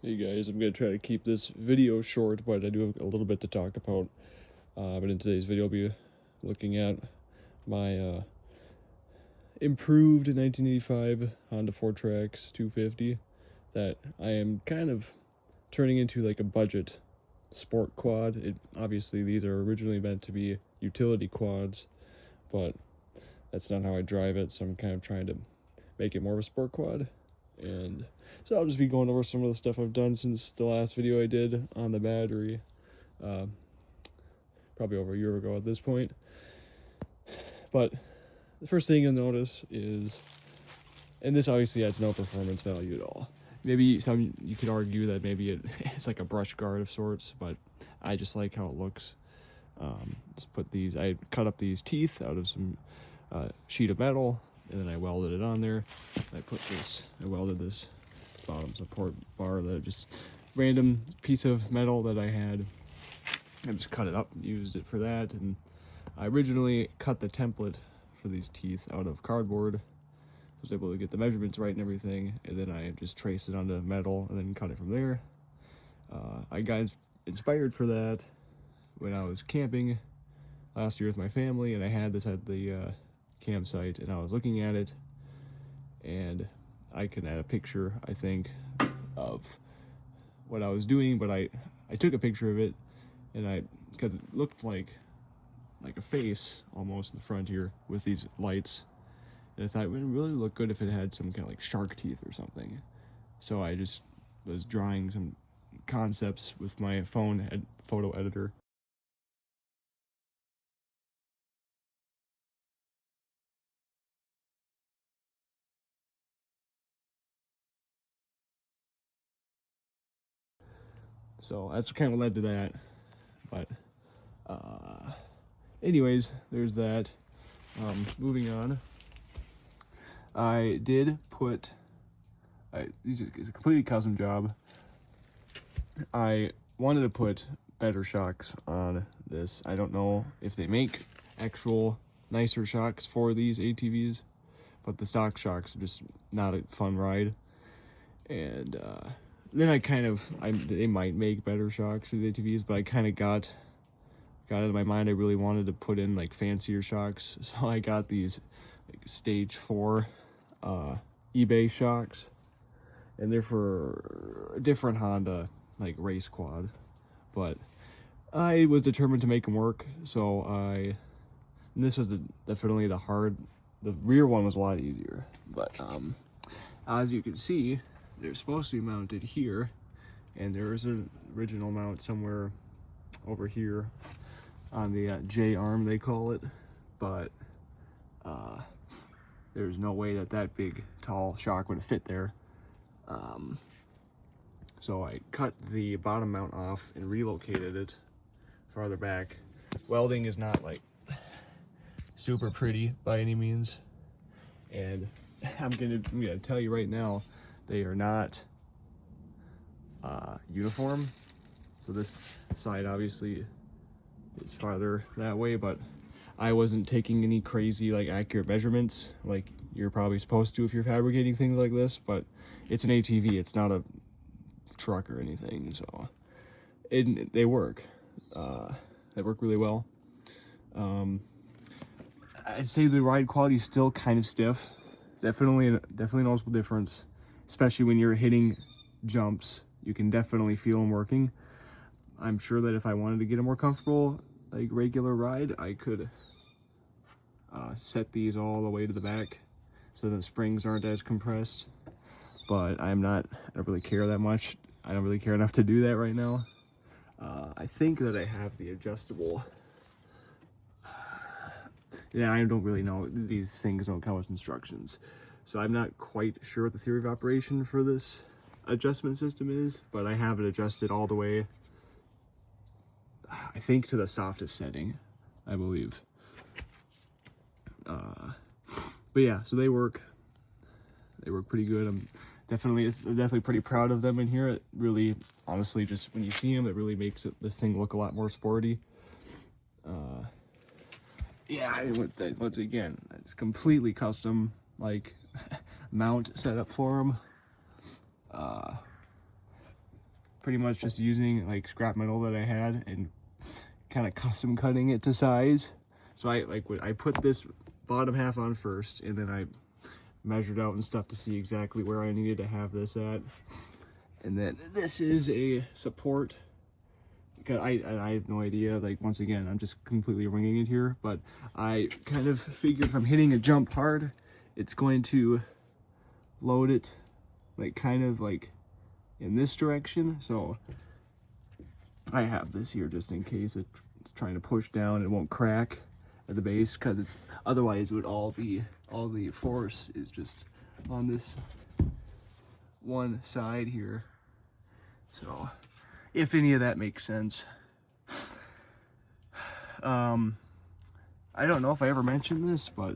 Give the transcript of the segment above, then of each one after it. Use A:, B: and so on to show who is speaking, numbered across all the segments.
A: Hey guys, I'm going to try to keep this video short, but I do have a little bit to talk about. But in today's video, I'll be looking at my improved 1985 Honda Fourtrax 250 that I am kind of turning into like a budget sport quad. Obviously, these are originally meant to be utility quads, but that's not how I drive it, so I'm kind of trying to make it more of a sport quad. And so I'll just be going over some of the stuff I've done since the last video I did on the battery, probably over a year ago at this point. But the first thing you'll notice is, and this obviously has no performance value at all. Maybe you could argue that maybe it's like a brush guard of sorts, but I just like how it looks. I cut up these teeth out of some sheet of metal, and then I welded it on there. I welded this bottom support bar, that just random piece of metal that I had. I just cut it up and used it for that. And I originally cut the template for these teeth out of cardboard. I was able to get the measurements right and everything, and then I just traced it onto metal and then cut it from there. I got inspired for that when I was camping last year with my family, and I had this at the campsite, and I was looking at it, and I can add a picture, I think, of what I was doing, but I took a picture of it, and because it looked like a face almost in the front here with these lights, and I thought it would really look good if it had some kind of like shark teeth or something. So I just was drawing some concepts with my phone photo editor. So that's kind of led to that. But anyways, there's that. Moving on, I did put it's a completely custom job. I wanted to put better shocks on this. I don't know if they make actual nicer shocks for these ATVs, but the stock shocks are just not a fun ride. And then they might make better shocks for the ATVs, but I kind of got out of my mind. I really wanted to put in like fancier shocks, so I got these like stage 4 eBay shocks, and they're for a different Honda like race quad, but I was determined to make them work. So and this was definitely the rear one was a lot easier, but as you can see, they're supposed to be mounted here, and there is an original mount somewhere over here on the J arm, they call it, but there's no way that big tall shock would fit there. So I cut the bottom mount off and relocated it farther back. Welding is not like super pretty by any means, and I'm gonna tell you right now, they are not uniform. So this side obviously is farther that way, but I wasn't taking any crazy like accurate measurements like you're probably supposed to if you're fabricating things like this, but it's an ATV, it's not a truck or anything, so they work. They work really well. I'd say the ride quality is still kind of stiff. Definitely noticeable difference, especially when you're hitting jumps. You can definitely feel them working. I'm sure that if I wanted to get a more comfortable like regular ride, I could set these all the way to the back so the springs aren't as compressed, but I don't really care that much. I don't really care enough to do that right now. I think that I have the adjustable. Yeah, I don't really know. These things don't come with instructions, so I'm not quite sure what the theory of operation for this adjustment system is, but I have it adjusted all the way, I think, to the softest setting, I believe. But yeah, so they work pretty good. I'm definitely pretty proud of them in here. It really, honestly, just when you see them, it really makes this thing look a lot more sporty. Yeah, once again, it's completely custom, like mount set up for them. pretty much just using like scrap metal that I had and kind of custom cutting it to size. So I put this bottom half on first, and then I measured out and stuff to see exactly where I needed to have this at. And then this is a support, because I have no idea, like, once again, I'm just completely winging it here, but I kind of figured if I'm hitting a jump hard, it's going to load it like kind of like in this direction. So I have this here just in case it's trying to push down, it won't crack at the base, because it's otherwise it would all the force is just on this one side here. So if any of that makes sense. I don't know if I ever mentioned this, but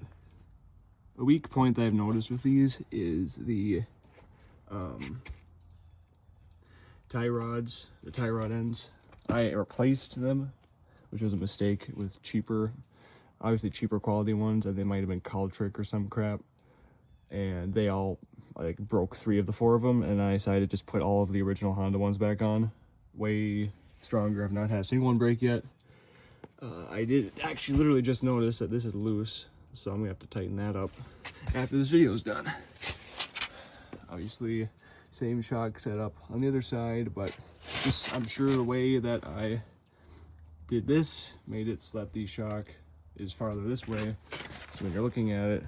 A: a weak point that I've noticed with these is the tie rods, the tie rod ends. I replaced them, which was a mistake. It was cheaper, obviously cheaper quality ones, and they might have been Trick or some crap, and they all like broke 3 of the 4 of them, and I decided to just put all of the original Honda ones back on. Way stronger. I've not had a single one break yet. I did actually literally just notice that this is loose, so I'm gonna have to tighten that up after this video is done. Obviously same shock setup on the other side, but just, I'm sure the way that I did this made it so that the shock is farther this way, so when you're looking at it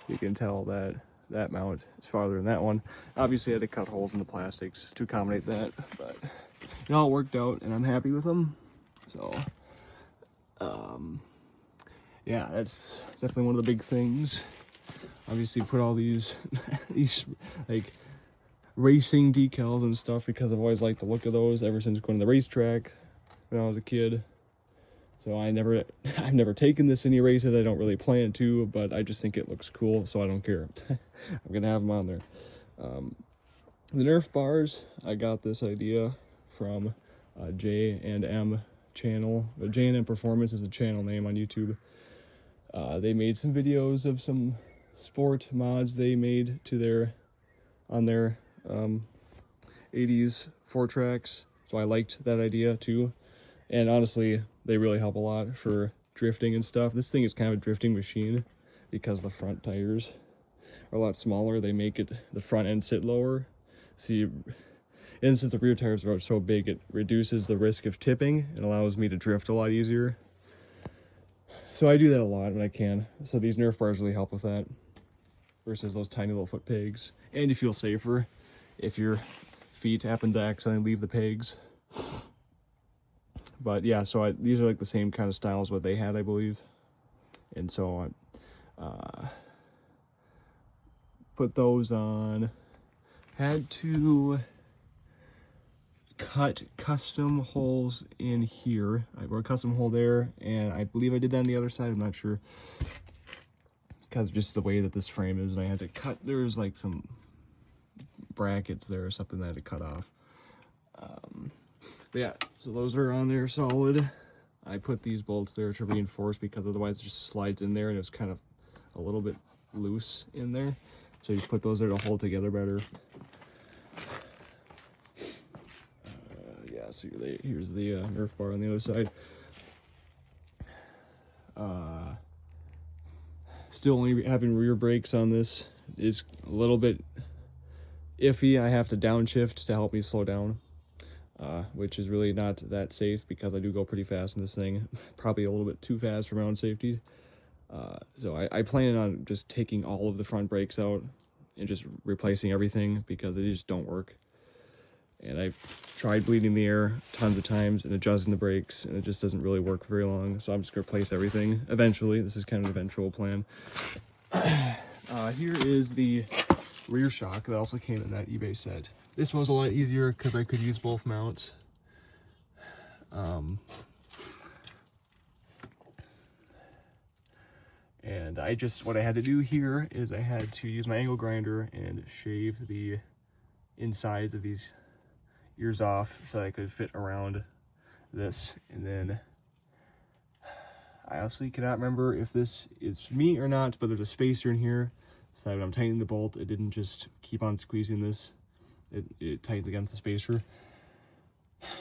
A: you can tell that that mount is farther than that one. Obviously I had to cut holes in the plastics to accommodate that, but it all worked out and I'm happy with them. So yeah, that's definitely one of the big things. Obviously put all these these like racing decals and stuff, because I've always liked the look of those ever since going to the racetrack when I was a kid. So I've never taken this any races. I don't really plan to, but I just think it looks cool, so I don't care. I'm gonna have them on there. The Nerf bars, I got this idea from J&M channel. J&M Performance is the channel name on YouTube. They made some videos of some sport mods they made to their 80s Fourtrax, so I liked that idea too. And honestly, they really help a lot for drifting and stuff. This thing is kind of a drifting machine because the front tires are a lot smaller. They make it, the front end sit lower. See, and since the rear tires are so big, it reduces the risk of tipping and allows me to drift a lot easier. So I do that a lot when I can. So these Nerf bars really help with that versus those tiny little foot pegs. And you feel safer if your feet happen to accidentally leave the pegs. But yeah, so these are like the same kind of style as what they had, I believe. And so I put those on. Had to cut custom holes in here. I wrote a custom hole there, and I believe I did that on the other side. I'm not sure, because just the way that this frame is, and I had to cut, there's like some brackets there or something that I had to cut off. But yeah, so those are on there solid. I put these bolts there to reinforce, because otherwise it just slides in there and it's kind of a little bit loose in there. So you put those there to hold together better. Yeah, so here's the Nerf bar on the other side. Still only having rear brakes on this is a little bit iffy. I have to downshift to help me slow down, which is really not that safe, because I do go pretty fast in this thing, probably a little bit too fast for my own safety. So I plan on just taking all of the front brakes out and just replacing everything, because they just don't work. And I've tried bleeding the air tons of times and adjusting the brakes, and it just doesn't really work very long. So I'm just gonna replace everything eventually. This is kind of an eventual plan. Here is the rear shock that also came in that eBay set. This was a lot easier because I could use both mounts. And what I had to do here is I had to use my angle grinder and shave the insides of these ears off so I could fit around this. And then I honestly cannot remember if this is me or not, but there's a spacer in here, so when I'm tightening the bolt, it didn't just keep on squeezing this. it tightens against the spacer.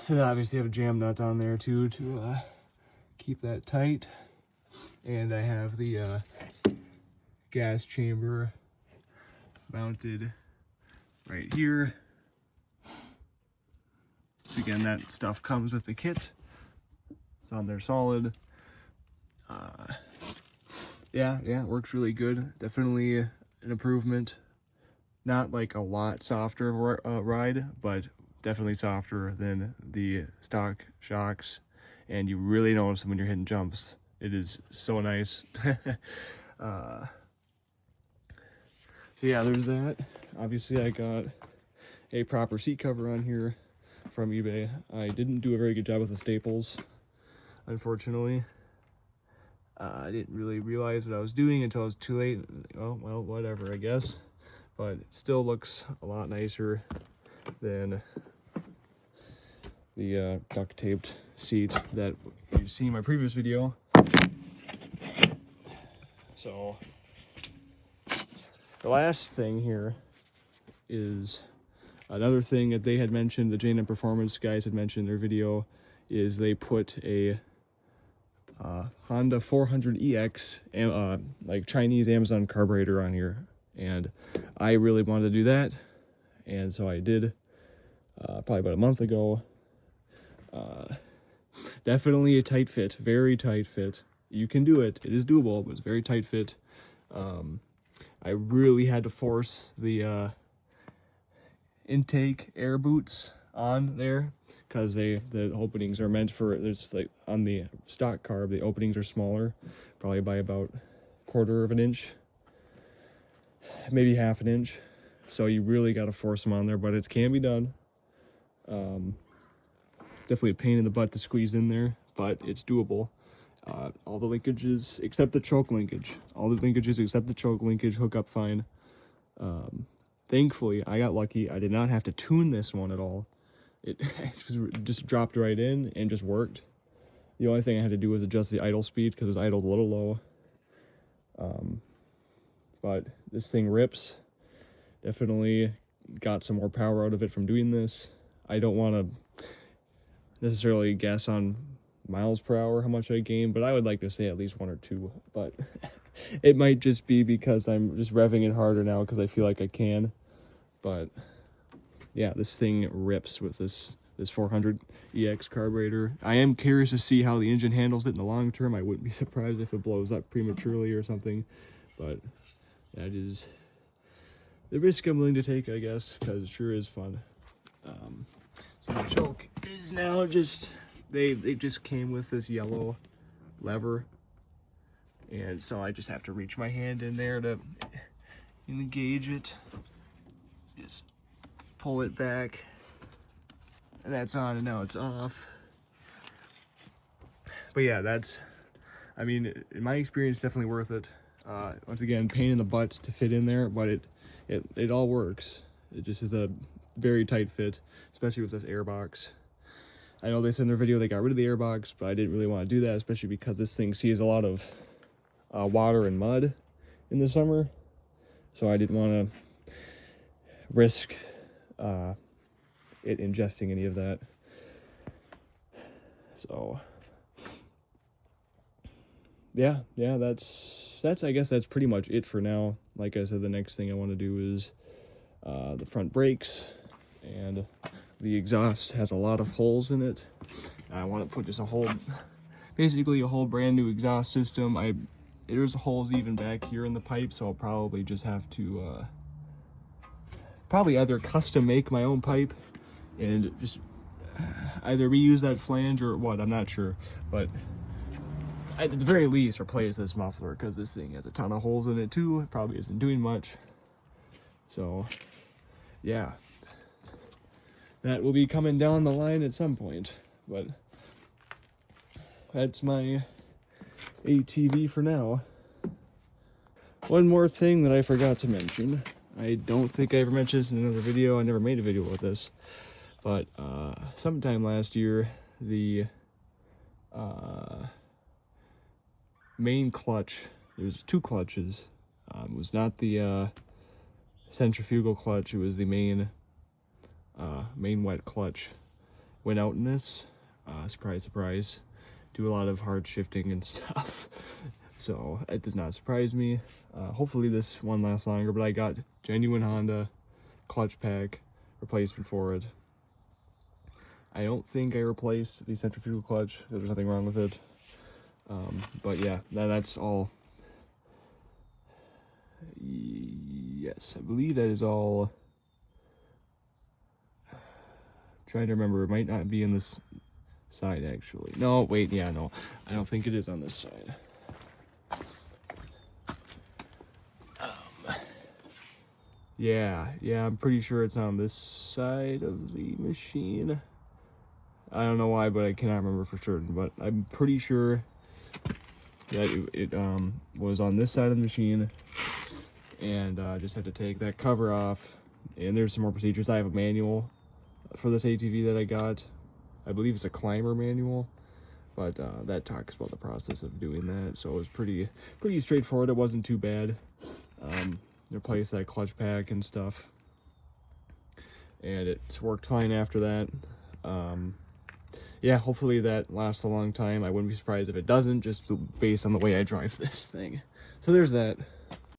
A: And then obviously I have a jam nut on there too to keep that tight. And I have the gas chamber mounted right here. So again, that stuff comes with the kit. It's on there solid. Yeah, it works really good. Definitely an improvement. Not like a lot softer ride, but definitely softer than the stock shocks. And you really notice them when you're hitting jumps. It is so nice. So yeah, there's that. Obviously I got a proper seat cover on here from eBay. I didn't do a very good job with the staples, unfortunately. I didn't really realize what I was doing until it was too late. Oh, well, whatever, I guess. But it still looks a lot nicer than the duct taped seat that you see in my previous video. So the last thing here is another thing that they had mentioned, the J&M Performance guys had mentioned in their video, is they put a Honda 400EX, like Chinese Amazon carburetor on here. And I really wanted to do that. And so I did, probably about a month ago. Definitely a tight fit, very tight fit. You can do it. It is doable, but it's very tight fit. I really had to force the intake air boots on there because the openings are meant for, it's like on the stock carb, the openings are smaller, probably by about 1/4 of an inch, maybe 1/2 inch. So you really got to force them on there, but it can be done. Definitely a pain in the butt to squeeze in there, but it's doable. All the linkages except the choke linkage, hook up fine. Thankfully I got lucky. I did not have to tune this one at all. It just dropped right in and just worked. The only thing I had to do was adjust the idle speed because it was idled a little low. But this thing rips. Definitely got some more power out of it from doing this. I don't want to necessarily guess on miles per hour how much I gain, but I would like to say at least 1 or 2. But it might just be because I'm just revving it harder now because I feel like I can. But yeah, this thing rips with this 400EX carburetor. I am curious to see how the engine handles it in the long term. I wouldn't be surprised if it blows up prematurely or something, but that is the risk I'm willing to take, I guess, because it sure is fun. So the choke is now just, they just came with this yellow lever, and so I just have to reach my hand in there to engage it. Just pull it back, and that's on, and now it's off. But yeah, that's, I mean, in my experience, definitely worth it. Once again, pain in the butt to fit in there, but it all works. It just is a very tight fit, especially with this air box. I know they said in their video they got rid of the air box, but I didn't really want to do that, especially because this thing sees a lot of water and mud in the summer, so I didn't want to risk it ingesting any of that. So yeah, that's I guess that's pretty much it for now. Like I said, the next thing I want to do is the front brakes, and the exhaust has a lot of holes in it. I want to put just basically a whole brand new exhaust system. There's holes even back here in the pipe, so I'll probably just have to probably either custom make my own pipe and just either reuse that flange or what, I'm not sure, but at the very least replace this muffler because this thing has a ton of holes in it too. It probably isn't doing much. So yeah, that will be coming down the line at some point, but that's my ATV for now. One more thing that I forgot to mention. I don't think I ever mentioned this in another video. I never made a video with this, but sometime last year, the main clutch, there's 2 clutches. It was not the centrifugal clutch, it was the main main wet clutch went out in this. Surprise, surprise. Do a lot of hard shifting and stuff. So it does not surprise me. Hopefully this one lasts longer, but I got genuine Honda clutch pack replacement for it. I don't think I replaced the centrifugal clutch. There's nothing wrong with it. But yeah, that's all. Yes, I believe that is all. I'm trying to remember, it might not be on this side actually. No, wait, yeah, no, I don't think it is on this side. Yeah, I'm pretty sure it's on this side of the machine. I don't know why, but I cannot remember for certain, but I'm pretty sure that it was on this side of the machine, and I just had to take that cover off. And there's some more procedures. I have a manual for this ATV that I got. I believe it's a climber manual, but that talks about the process of doing that, so it was pretty straightforward. It wasn't too bad. Replace that clutch pack and stuff, and it's worked fine after that. Yeah, hopefully that lasts a long time. I wouldn't be surprised if it doesn't, just based on the way I drive this thing. So there's that.